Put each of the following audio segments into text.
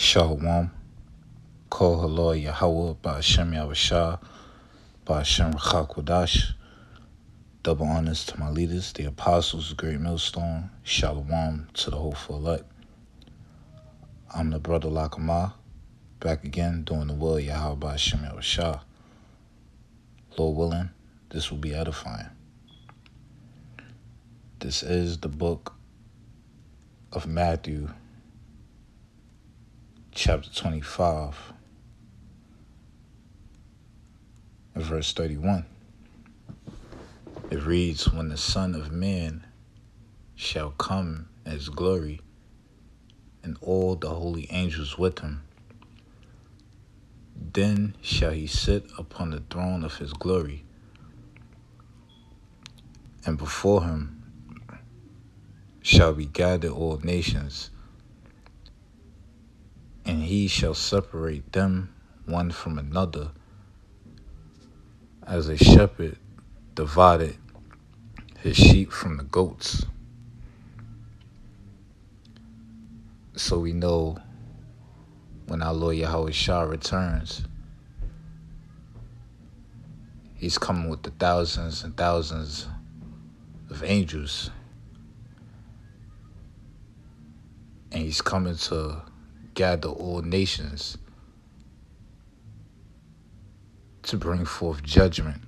Shalom. Call Lord YAHAWASHI, Ba'ashem YAHAWASHI, Ba'ashem Rachakwadash. Double honors to my leaders, the apostles, the great millstone. Shalom to the hopeful elect. I'm the brother Lakama, back again doing the will of Yahweh Ba'ashem YAHAWASHI. Lord willing, this will be edifying. This is the book of Matthew, chapter 25, and verse 31. It reads, "When the Son of Man shall come in his glory, and all the holy angels with him, then shall he sit upon the throne of his glory, and before him shall be gathered all nations, and he shall separate them one from another, as a shepherd divided his sheep from the goats." So we know when our Lord YAHAWASHI returns, he's coming with the thousands and thousands of angels. And he's coming to gather all nations to bring forth judgment.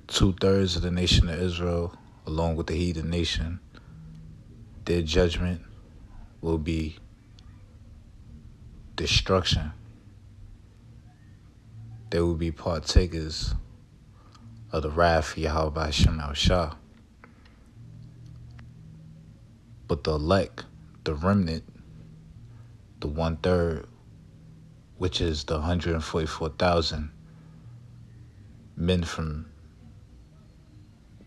Two-thirds of the nation of Israel, along with the heathen nation, their judgment will be destruction. They will be partakers of the wrath of Yahweh Ba'ashem YAHAWASHI. But the elect, the remnant, the one-third, which is the 144,000 men from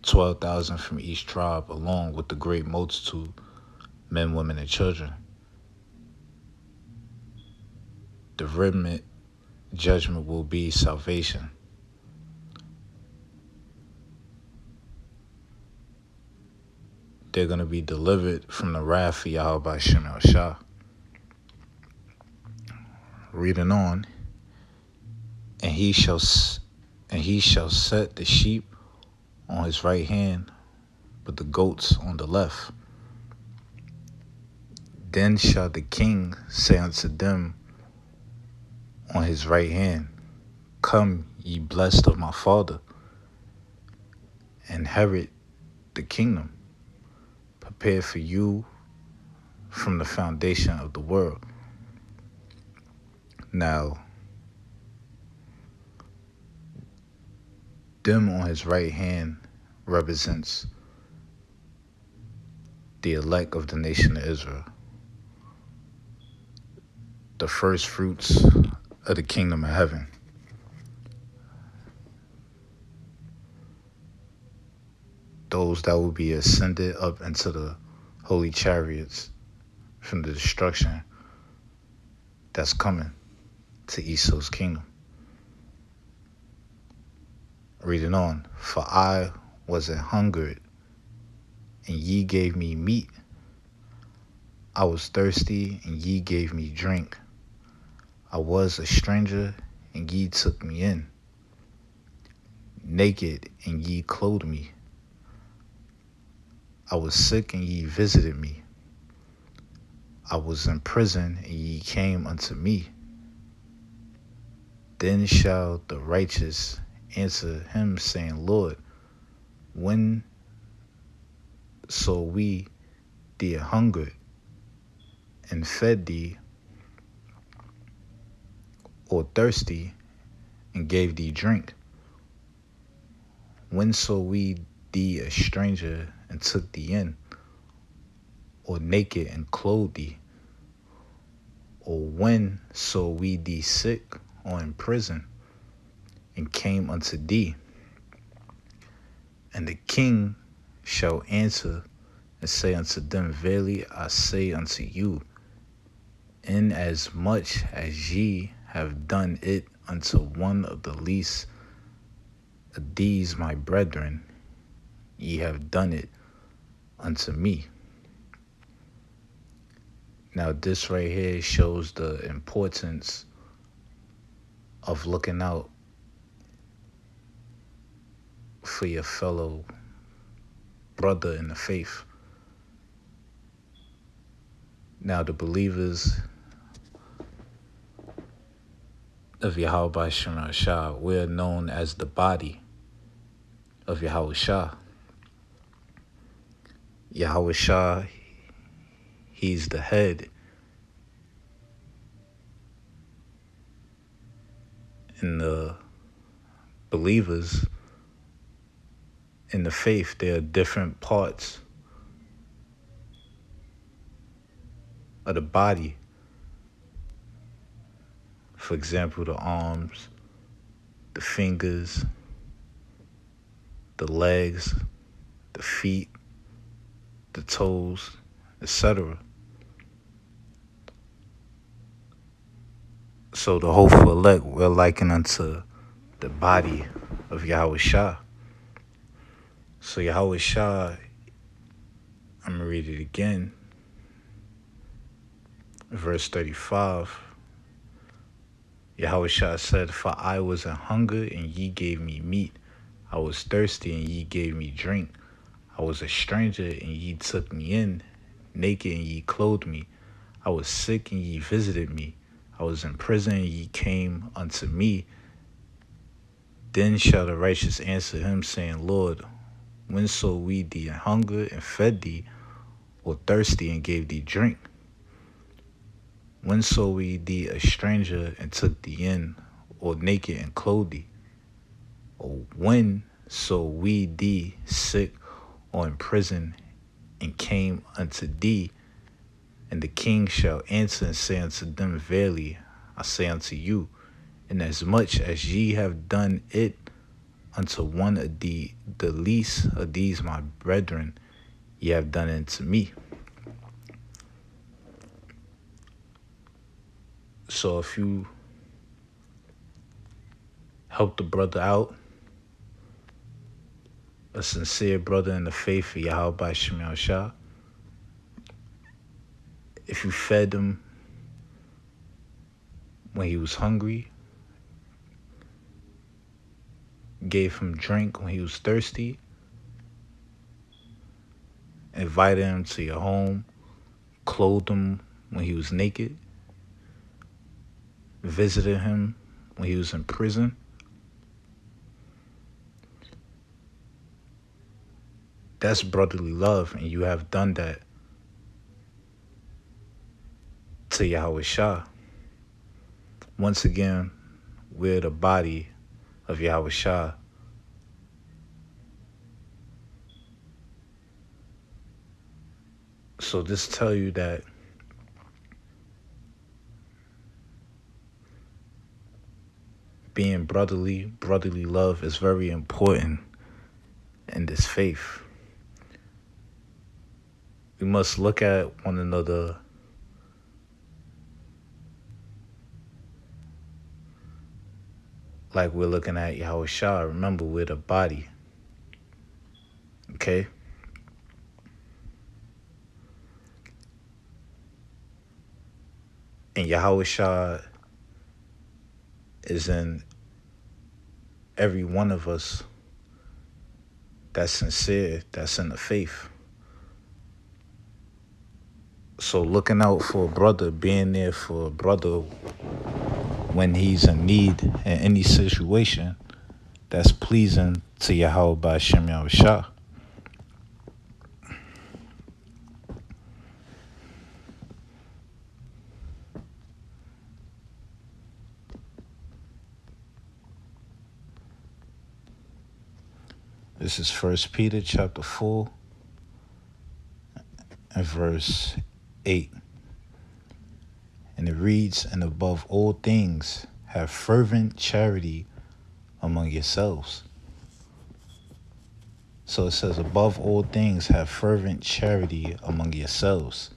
12,000 from each tribe, along with the great multitude, men, women, and children. The remnant judgment will be salvation. They're going to be delivered from the wrath of Yahweh Ba'ashem YAHAWASHI. Reading on, and he shall set the sheep on his right hand, but the goats on the left. Then shall the king say unto them on his right hand, Come, ye blessed of my Father, inherit the kingdom prepared for you from the foundation of the world. Now, them on his right hand represents the elect of the nation of Israel, the first fruits of the kingdom of heaven. Those that will be ascended up into the holy chariots from the destruction that's coming to Esau's kingdom. Reading on, for I was an hungered, and ye gave me meat. I was thirsty, and ye gave me drink. I was a stranger, and ye took me in. Naked, and ye clothed me. I was sick, and ye visited me. I was in prison, and ye came unto me. Then shall the righteous answer him, saying, Lord, when saw we thee hungered, and fed thee, or thirsty, and gave thee drink? When saw we thee a stranger, and took thee in, or naked, and clothed thee? Or when saw we thee sick, or in prison, and came unto thee? And the king shall answer and say unto them, Verily I say unto you, inasmuch as ye have done it unto one of the least of these my brethren, ye have done it unto me. Now, this right here shows the importance of looking out for your fellow brother in the faith. Now, the believers of Yahawah, we're known as the body of Yahawah. Yahawah, he's the head. And the believers in the faith, there are different parts of the body. For example, the arms, the fingers, the legs, the feet, the toes, etc. So the hopeful elect, we're likened unto the body of Yahawah. So Yahawah, I'm going to read it again. Verse 35. Yahawah said, "For I was an hunger, and ye gave me meat. I was thirsty, and ye gave me drink. I was a stranger, and ye took me in. Naked, and ye clothed me. I was sick, and ye visited me. I was in prison, and ye came unto me. Then shall the righteous answer him, saying, Lord, when saw we thee in hunger, and fed thee, or thirsty, and gave thee drink? When saw we thee a stranger, and took thee in, or naked, and clothed thee? Or when saw we thee sick, or in prison, and came unto thee? And the king shall answer and say unto them, Verily, I say unto you, inasmuch as ye have done it unto one of the least of these my brethren, ye have done it to me." So if you help the brother out, a sincere brother in the faith of Yahawah, if you fed him when he was hungry, gave him drink when he was thirsty, invited him to your home, clothed him when he was naked, visited him when he was in prison, that's brotherly love, and you have done that to Yahawah. Once again, we're the body of Yahawah. So this tell you that being brotherly love is very important in this faith. We must look at one another like we're looking at Yahawah. Remember, we're the body. Okay? And Yahawah is in every one of us that's sincere, that's in the faith. So looking out for a brother, being there for a brother when he's in need in any situation, that's pleasing to Yahawah. This is 1 Peter chapter 4 and verse 8. And it reads, "And above all things, have fervent charity among yourselves." So it says, above all things, have fervent charity among yourselves.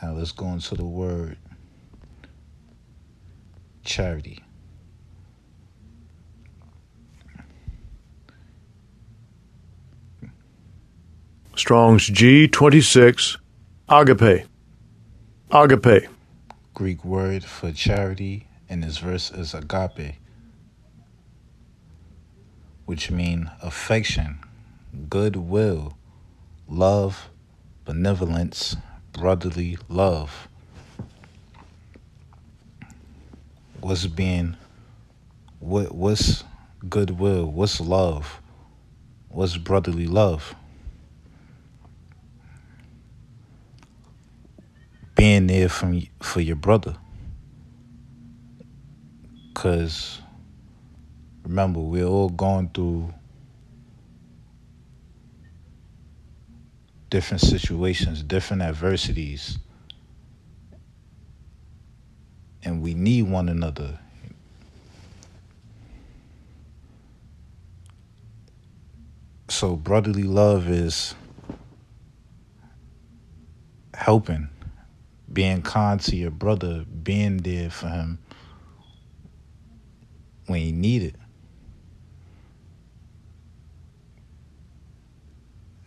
Now let's go into the word charity. Strong's G26, agape. Agape. Greek word for charity in this verse is agape, which means affection, goodwill, love, benevolence, brotherly love. What's goodwill? What's love? What's brotherly love? Being there for your brother. Because remember, we're all going through different situations, different adversities, and we need one another. So brotherly love is helping, being kind to your brother, being there for him when he need it.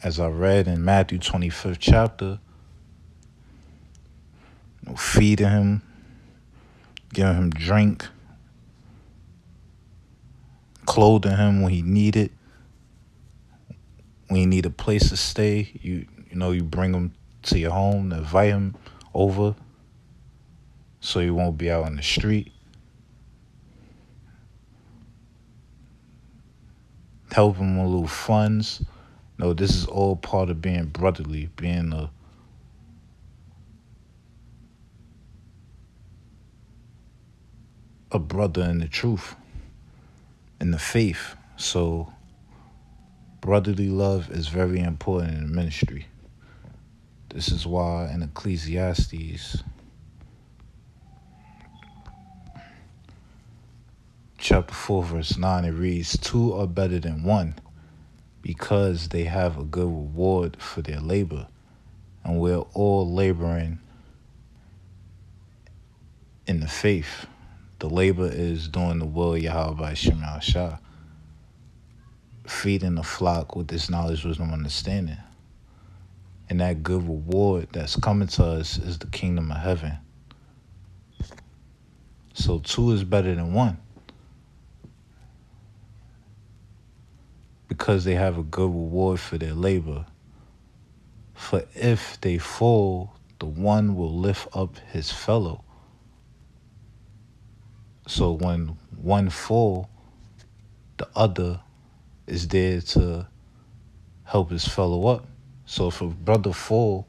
As I read in Matthew 25th chapter, feeding him, giving him drink, clothing him when he need it. When you need a place to stay, you bring him to your home, to invite him over so he won't be out on the street. Help him with little funds. No, this is all part of being brotherly, being a brother in the truth, in the faith. So brotherly love is very important in the ministry. This is why in Ecclesiastes chapter 4 verse 9 it reads, 2 are better than 1 because they have a good reward for their labor, and we're all laboring in the faith. The labor is doing the will of YAHAWASHI, feeding the flock with this knowledge, wisdom, understanding. And that good reward that's coming to us is the kingdom of heaven. So 2 is better than 1. Because they have a good reward for their labor. For if they fall, the one will lift up his fellow. So when one fall, the other is there to help his fellow up. So if a brother fall,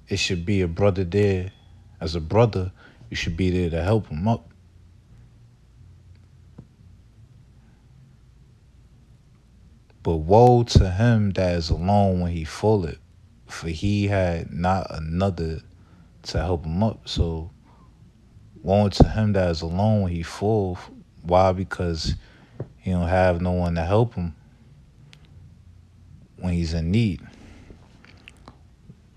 it should be a brother there. As a brother, you should be there to help him up. But woe to him that is alone when he falleth, for he had not another to help him up. So woe to him that is alone when he fall. Why? Because he don't have no one to help him when he's in need.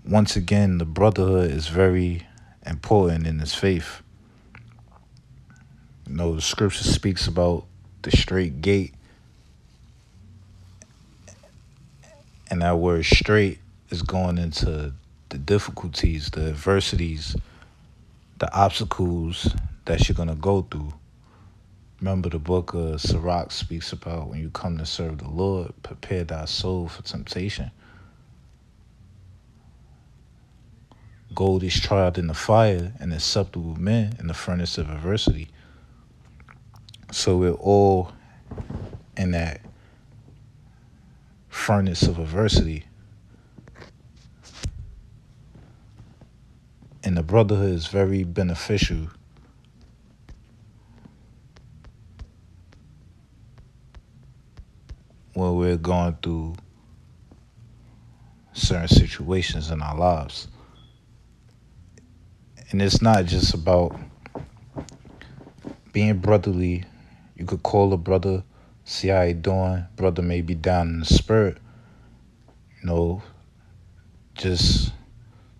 Once again, the brotherhood is very important in this faith. The scripture speaks about the straight gate. And that word straight is going into the difficulties, the adversities, the obstacles that you're going to go through. Remember the book of Sirach speaks about when you come to serve the Lord, prepare thy soul for temptation. Gold is tried in the fire and acceptable men in the furnace of adversity. So we're all in that furnace of adversity. And the brotherhood is very beneficial when we're going through certain situations in our lives. And it's not just about being brotherly. You could call a brother, see how he doing. Brother may be down in the spirit. Just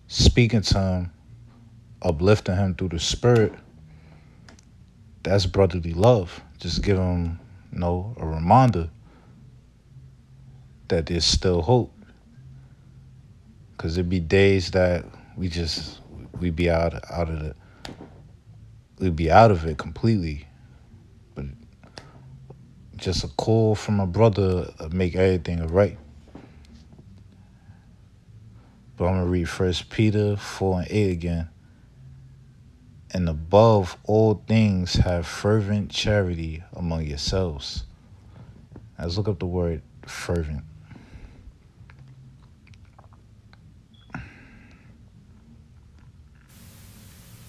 speaking to him, uplifting him through the spirit. That's brotherly love. Just give him, a reminder. that there's still hope. Because there'd be days that we'd be we'd be out of it completely. But just a call from a brother make everything right. But I'm gonna read 1 Peter 4:8 again. And above all things have fervent charity among yourselves. Now let's look up the word fervent.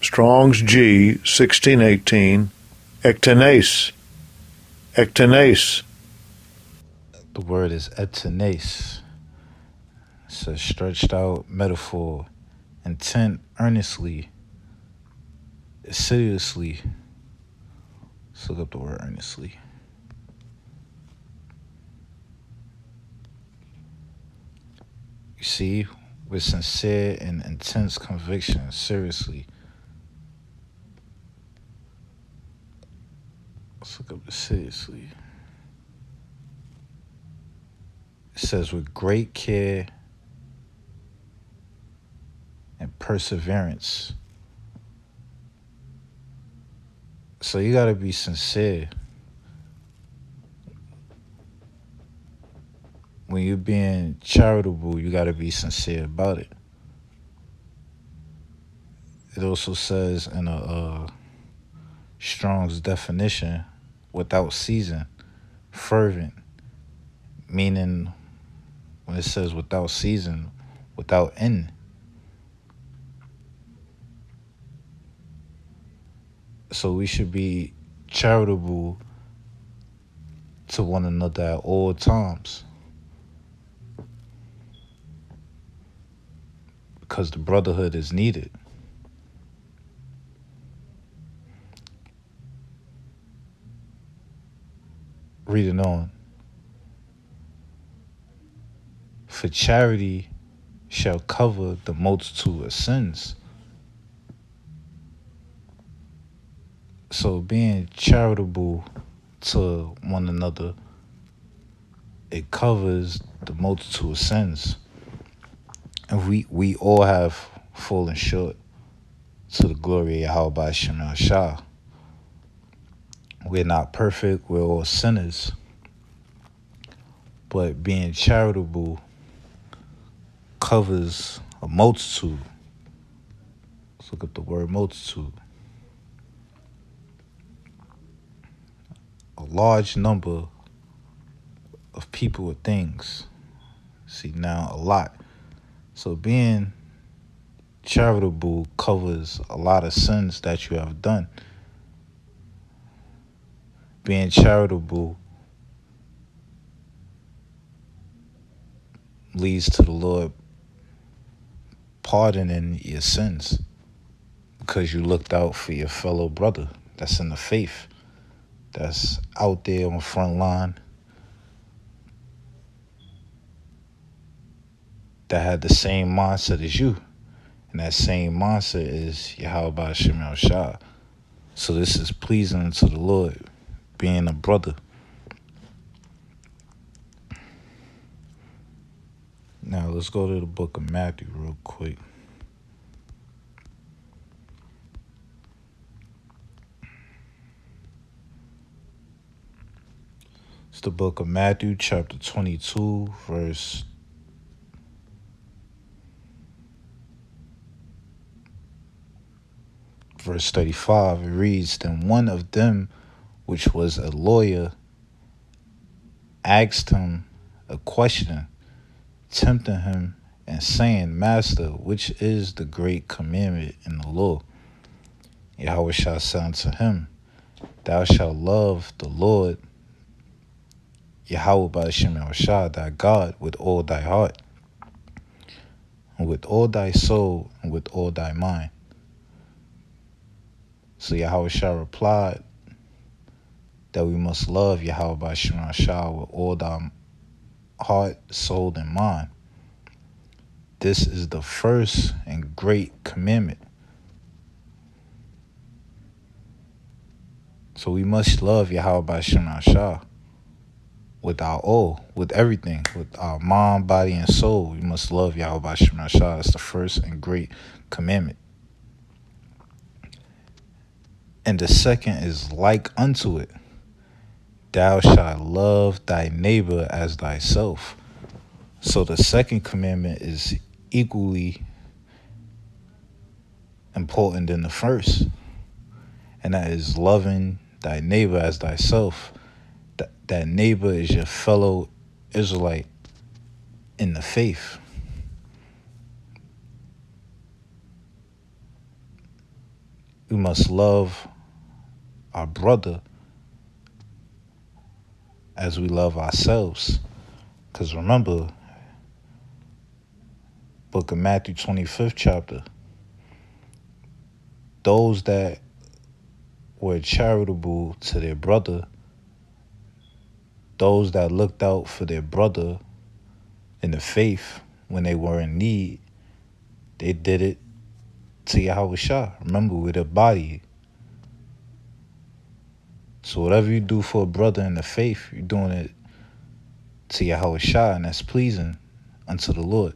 Strong's G 1618. Ectenes. Ectenes. The word is etenes. It's a stretched out metaphor. Intent, earnestly, assiduously. Let's look up the word earnestly. You see, with sincere and intense conviction, seriously. Let's look up the seriously. It says with great care and perseverance. So you gotta be sincere. When you're being charitable, you gotta be sincere about it. It also says in a Strong's definition, without season, fervent, meaning when it says without season, without end. So we should be charitable to one another at all times. Because the brotherhood is needed. Reading on. For charity shall cover the multitude of sins. So being charitable to one another, it covers the multitude of sins. And we all have fallen short to the glory of YAHAWASHI. We're not perfect, we're all sinners. But being charitable covers a multitude. Let's look up the word multitude. A large number of people or things. See, now a lot. So being charitable covers a lot of sins that you have done. Being charitable leads to the Lord pardoning your sins because you looked out for your fellow brother that's in the faith, that's out there on the front line, that had the same mindset as you. And that same mindset is YAHAWASHI. So this is pleasing to the Lord, being a brother. Now let's go to the book of Matthew real quick. It's the book of Matthew, chapter 22, verse 35. It reads, Then one of them, which was a lawyer, asked him a question, tempting him and saying, Master, which is the great commandment in the law? Yahushua said unto him, Thou shalt love the Lord YAHAWASHI, thy God, with all thy heart, and with all thy soul, and with all thy mind. So Yahushua replied that we must love YAHAWASHI with all thy heart, soul, and mind. This is the first and great commandment. So we must love YAHAWASHI. with our all, with everything, with our mind, body, and soul. We must love Yahawashi. That's the first and great commandment. And the second is like unto it. Thou shalt love thy neighbor as thyself. So the second commandment is equally important than the first. And that is loving thy neighbor as thyself. That neighbor is your fellow Israelite in the faith. We must love our brother as we love ourselves. Because remember, book of Matthew 25th chapter, those that were charitable to their brother, those that looked out for their brother in the faith when they were in need, they did it to Yahawashi. Remember, with a body. So whatever you do for a brother in the faith, you're doing it to Yahawashi, and that's pleasing unto the Lord.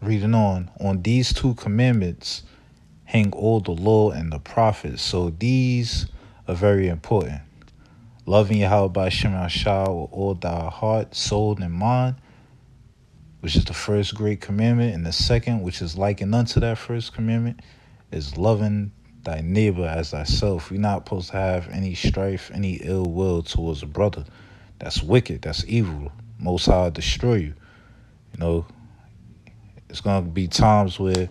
Reading on these two commandments hang all the law and the prophets. So these are very important. Loving Yahweh by Shem Yahshua with all thy heart, soul, and mind, which is the first great commandment. And the second, which is likened unto that first commandment, is loving thy neighbor as thyself. We're not supposed to have any strife, any ill will towards a brother. That's wicked. That's evil. Most High will destroy you. You know, it's going to be times where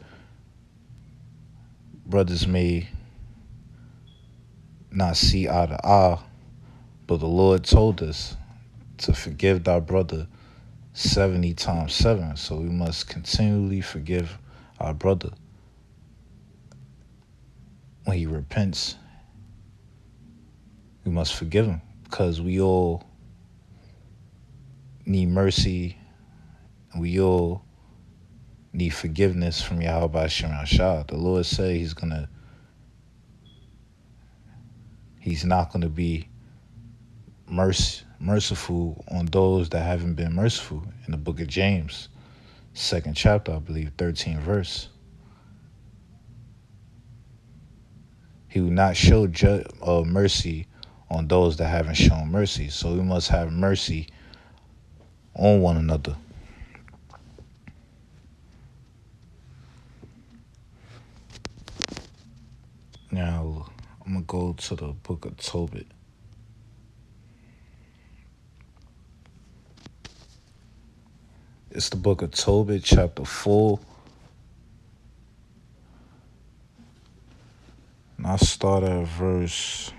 brothers may not see eye to eye, but the Lord told us to forgive thy brother 70 times 7. So we must continually forgive our brother. When he repents, we must forgive him, because we all need mercy, and we all need forgiveness from Yahweh Shem Yahshua. The Lord said he's not gonna be merciful on those that haven't been merciful. In the book of James, 2nd chapter, I believe, 13th verse. He will not show mercy on those that haven't shown mercy. So we must have mercy on one another. Now, I'm going to go to the book of Tobit. It's the book of Tobit, chapter 4. And I start at verse...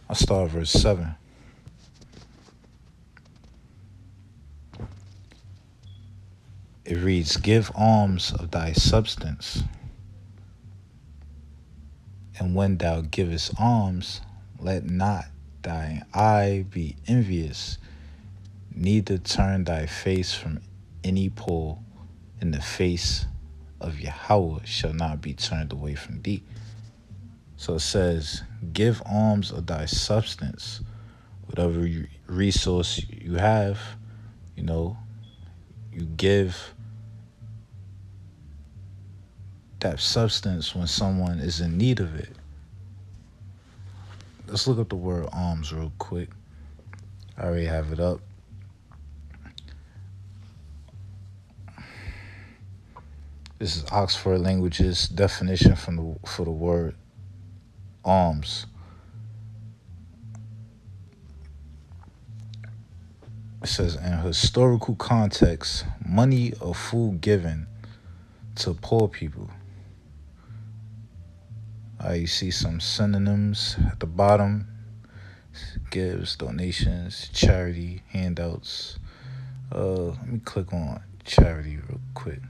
verse 7. It reads, give alms of thy substance, and when thou givest alms, let not thine eye be envious, neither turn thy face from any poor, and the face of Yahweh shall not be turned away from thee. So it says, give alms of thy substance, whatever resource you have, you give that substance when someone is in need of it. Let's look up the word alms real quick. I already have it up. This is Oxford Languages definition for the word alms. It says, in historical context, money or food given to poor people. You see some synonyms at the bottom. Gives, donations, charity, handouts. Let me click on charity real quick.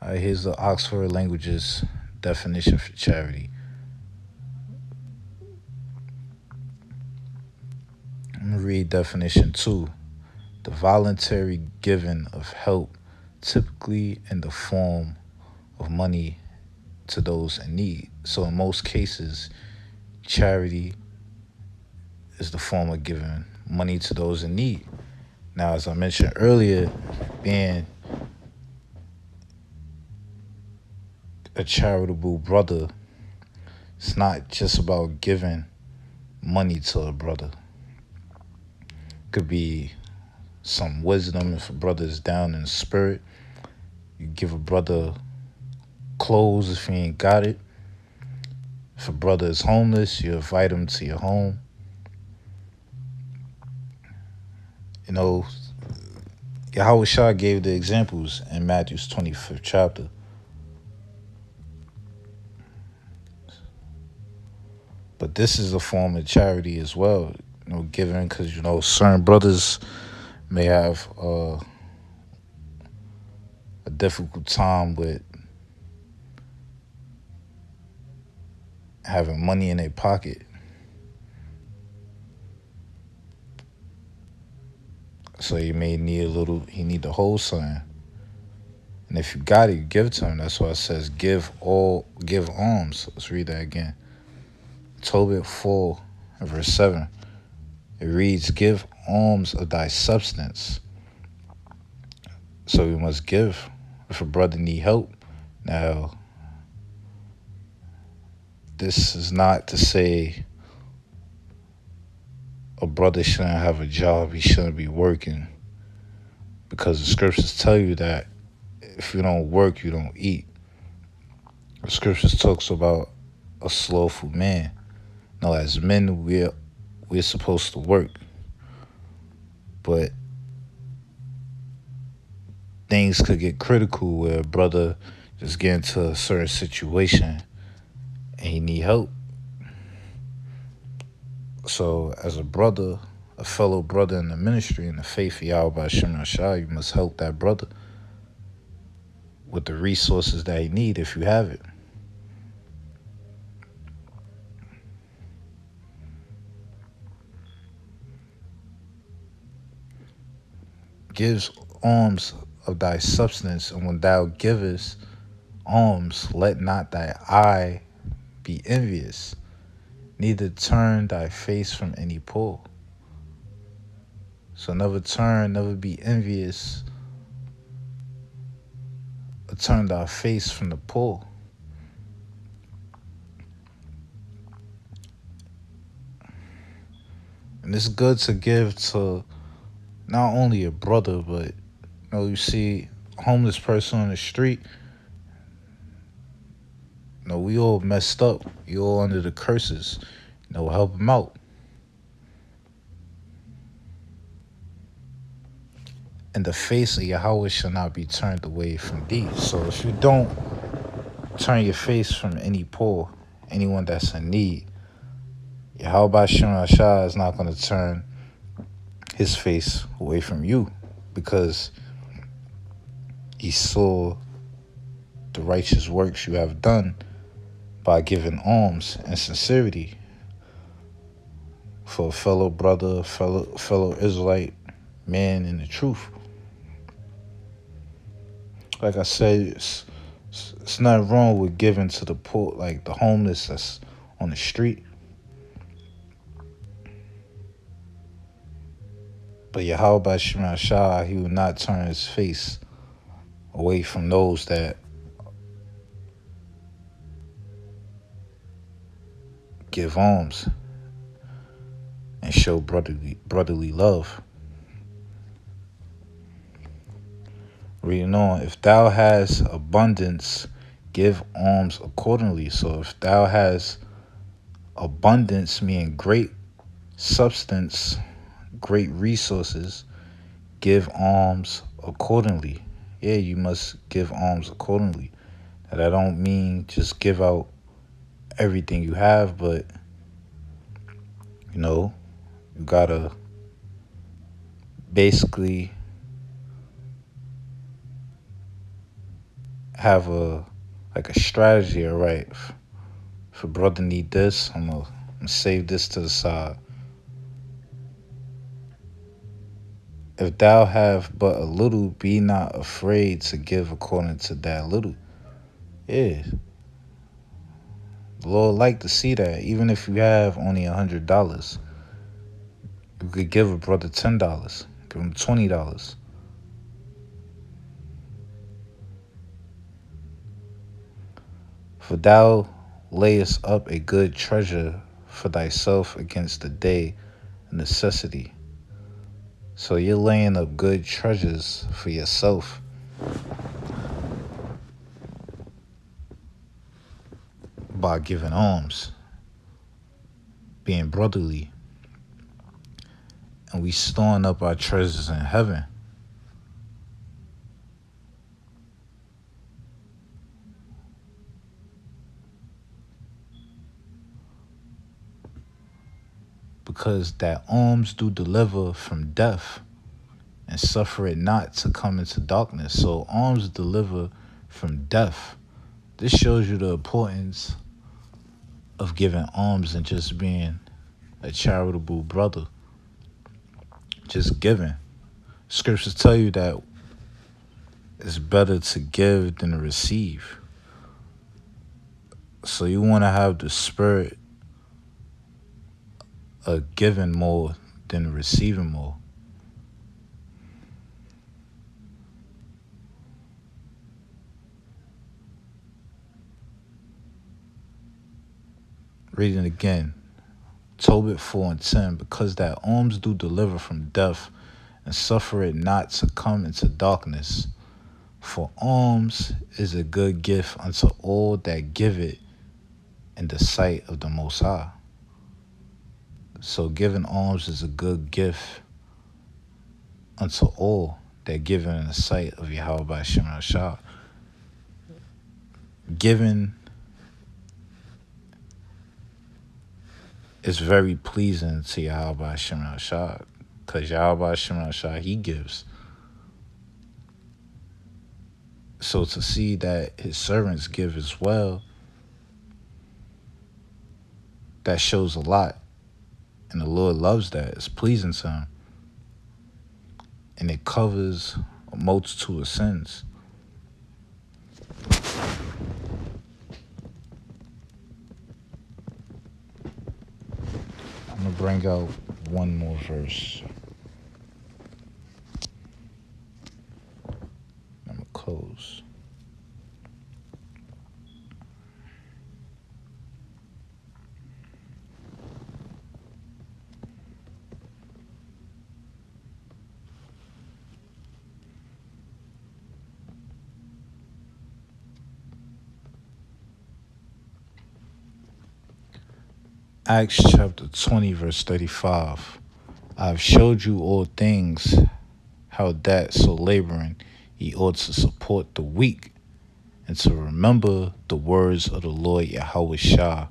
Here's the Oxford Languages definition for charity. I'm going to read definition 2. The voluntary giving of help, typically in the form of money to those in need. So in most cases, charity is the form of giving money to those in need. Now, as I mentioned earlier, being a charitable brother, it's not just about giving money to a brother. It could be some wisdom if a brother is down in the spirit. You give a brother clothes if he ain't got it. If a brother is homeless, you invite him to your home. You know, Yahawashi gave the examples in Matthew's 25th chapter. But this is a form of charity as well, giving, because, certain brothers may have a difficult time with having money in their pocket. So you may need he need to hold something. And if you got it, you give it to him. That's why it says give alms. Let's read that again. Tobit 4, verse 7. It reads, give alms of thy substance. So we must give if a brother need help. Now, this is not to say a brother shouldn't have a job, he shouldn't be working. Because the scriptures tell you that if you don't work, you don't eat. The scriptures talks about a slothful man. Now, as men, we're supposed to work. But things could get critical where a brother just get into a certain situation and he need help. So as a brother, a fellow brother in the ministry, in the faith of Yahawashi, you must help that brother with the resources that he need if you have it. Gives alms of thy substance, and when thou givest alms, let not thy eye be envious, neither turn thy face from any poor. So never be envious, or turn thy face from the poor. And it's good to give to not only a brother, but you see a homeless person on the street. We all messed up. We all under the curses. Help them out. And the face of Yahweh shall not be turned away from thee. So if you don't turn your face from any poor, anyone that's in need, Yahweh Shah is not going to turn his face away from you, because he saw the righteous works you have done by giving alms and sincerity for a fellow brother, fellow Israelite man in the truth. Like I said, it's not wrong with giving to the poor, like the homeless that's on the street. But Yahweh Shah, he will not turn his face away from those that give alms and show brotherly love. Reading on, if thou hast abundance, give alms accordingly. So if thou hast abundance, meaning great substance, great resources, give alms accordingly. Yeah, you must give alms accordingly. And I don't mean just give out everything you have, but you gotta basically have a strategy. All right, if a brother need this, I'm gonna save this to the side. If thou have but a little, be not afraid to give according to that little. Yeah. The Lord like to see that. Even if you have only $100, you could give a brother $10. Give him $20. For thou layest up a good treasure for thyself against the day of necessity. So you're laying up good treasures for yourself by giving alms, being brotherly, and we storing up our treasures in heaven. Because that alms do deliver from death, and suffer it not to come into darkness. So alms deliver from death. This shows you the importance of giving alms and just being a charitable brother. Just giving. Scriptures tell you that it's better to give than to receive. So you want to have the spirit of giving more than receiving more. Reading again. Tobit 4:10. Because that alms do deliver from death, and suffer it not to come into darkness. For alms is a good gift unto all that give it in the sight of the Most High. So giving alms is a good gift unto all that give it in the sight of Yahawah. Giving is very pleasing to Yahawah, because Yahawah, he gives. So to see that his servants give as well, that shows a lot. And the Lord loves that. It's pleasing to him. And it covers a multitude of sins. I'm going to bring out one more verse. I'm going to close. Acts chapter 20, verse 35. I have showed you all things, how that so laboring ye ought to support the weak, and to remember the words of the Lord YAHAWASHI,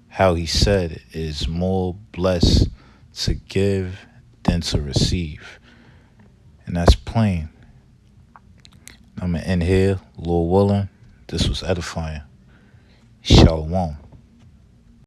how he said it is more blessed to give than to receive. And that's plain. I'm going to end here. Lord willing, this was edifying. Shalom.